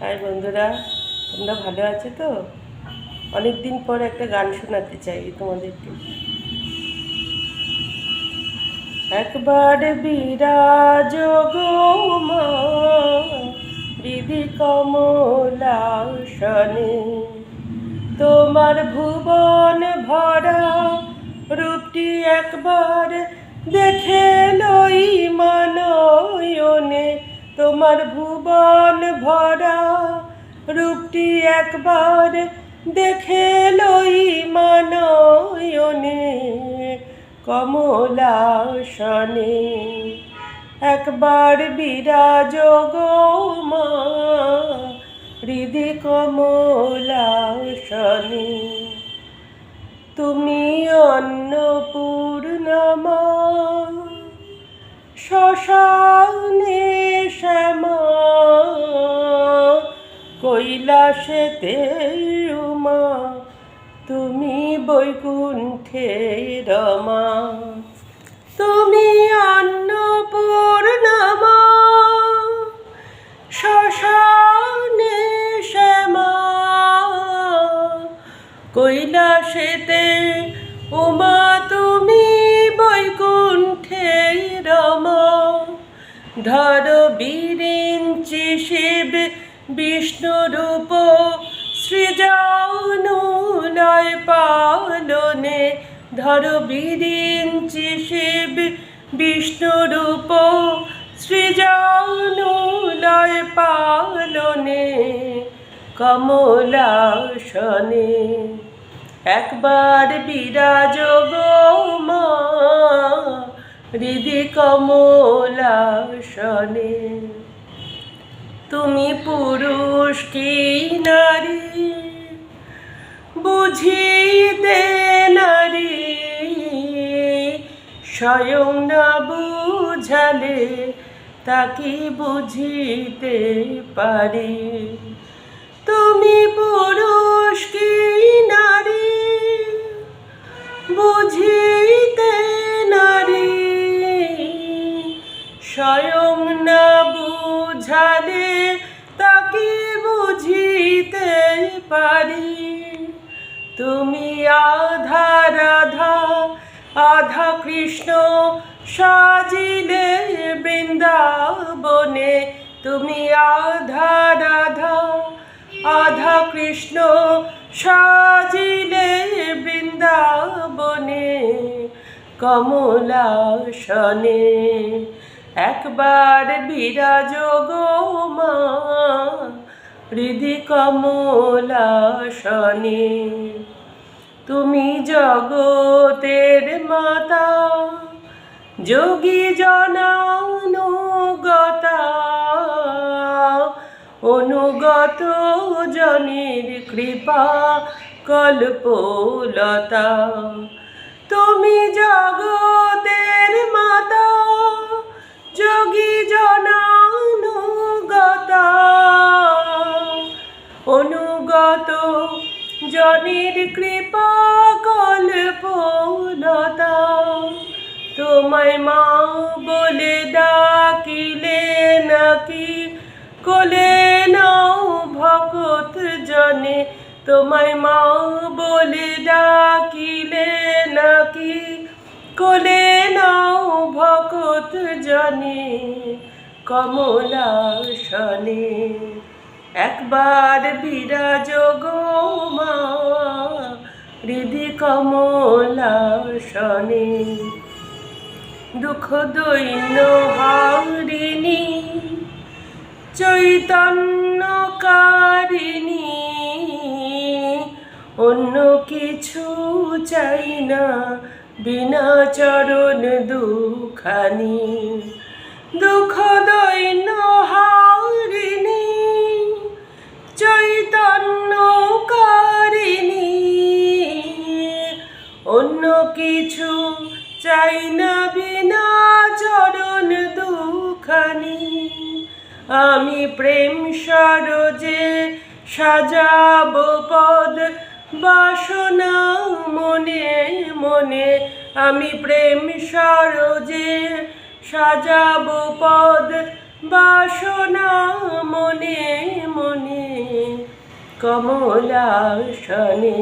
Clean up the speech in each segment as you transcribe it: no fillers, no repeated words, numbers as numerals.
High বন্ধুরা, তোমরা ভালো আছো তো? অনেক দিন পর একটা গান শোনাতে চাই তোমাদেরকে। একবার বিরাজ গো মা হৃদি কমলাসনে, তোমার ভুবন ভরা রূপটি একবার দেখে লই মানয়নে। তোমার ভুবন ভরা রূপটি একবার দেখে লই মানয়নে, কমলাসনে। একবার বিরাজ গো মা হৃদি কমলাসনে। তুমি অন্নপূর্ণা মা, শ্মশানে শ্যামা, কৈলাসেতে উমা, তুমি বৈকুণ্ঠে রমা। তুমি অন্নপূর্ণা মা, শ্মশানে শ্যামা, কৈলাসেতে উমা, তুমি বৈকুণ্ঠে রমা। ধর বিরিঞ্চি শিব বিষ্ণু রূপ সৃজানু লয় পালনে। ধর বিরিঞ্চি শিব বিষ্ণু রূপ সৃজানু লয় পালনে, কমলাসনে। একবার বিরাজ গো মা হৃদি কমলাসনে। তুমি পুরুষ কি নারী বুঝিতে নারী, স্বয়ং না বুঝালে তাকে বুঝিতে পারি। তুমি পুরুষ কি নারী বুঝিতে নারী, স্বয়ং না বুঝালে তাকে বুঝিতে পারি। তুমি আধা রাধা আধা কৃষ্ণ সাজিলে বৃন্দাবনে। তুমি আধা রাধা আধা কৃষ্ণ সাজিলে বৃন্দাবনে, কমলাসনে। একবার বিরাজ গো মা হৃদি কমলাসনে। তুমি জগতের মাতা যোগী জনানুগতা, অনুগত জনের কৃপা কল্পলতা। তুমি জগতের মাতা যোগী জনানুগতা, অনুগত জনের কৃপা কল্পলতা। তোমায় মা বলে ডাকিলে নাকি কোলে নাও ভকত জনে। তোমায় মা বলে ডাকিলে নাকি কোলে নাও ভকত জনে, কমলাসনে। একবার বিরাজ গো মা হৃদি কমলাসনে। দুঃখ দৈন্য হারিণী চৈতন্যকারিণী, অন্য কিছু চাই না বিনা চরণ দুখানি। দুঃখ দৈন্য হারিণী চৈতন্যকারিণী, অন্য কিছু চাই না বিনা চরণ দুখানি। আমি প্রেম সরোজে সাজাব পদ বাসনা মনে মনে। আমি প্রেম সরোজে সাজাব পদ বাসনা মনে মনে। কমলাসনে।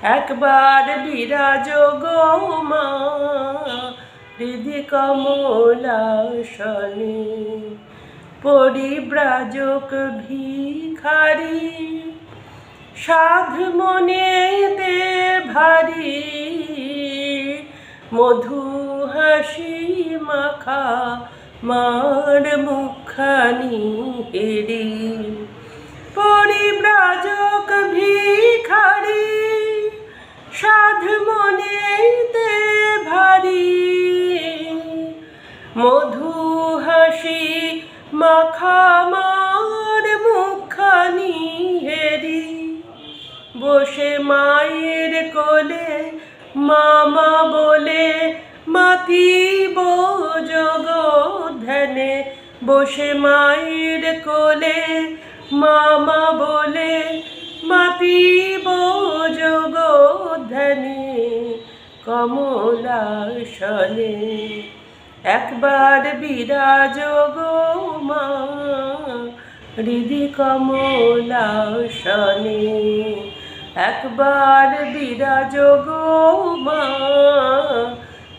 একবার বিরাজ গো মা হৃদি কমলাসনে। পরিব্রাজক ভিখারি সাধ মনেতে ভারী, মধু হাসি মাখা মার মুখখানি হেরি। পরিব্রাজক ভিখারি সাধ মনেতে ভারী, মধু হাসি মাখা মার মুখখানি হেরি। বসে মায়ের কোলে মামা বলে মাতিব জগৎ ধ্যানে। বসে মায়ের কোলে মামা বলে মাতিব জগৎ ধ্যানে কমলাসনে। একবার বিরাজ গো মা হৃদি কমলাসনে। একবার বিরাজ গো মা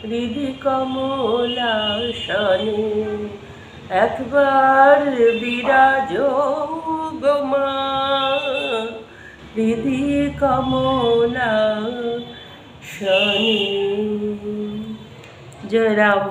হৃদি কমলাসনে। একবার বিরাজ গো মা হৃদি কমলাসনে। জয় রাম।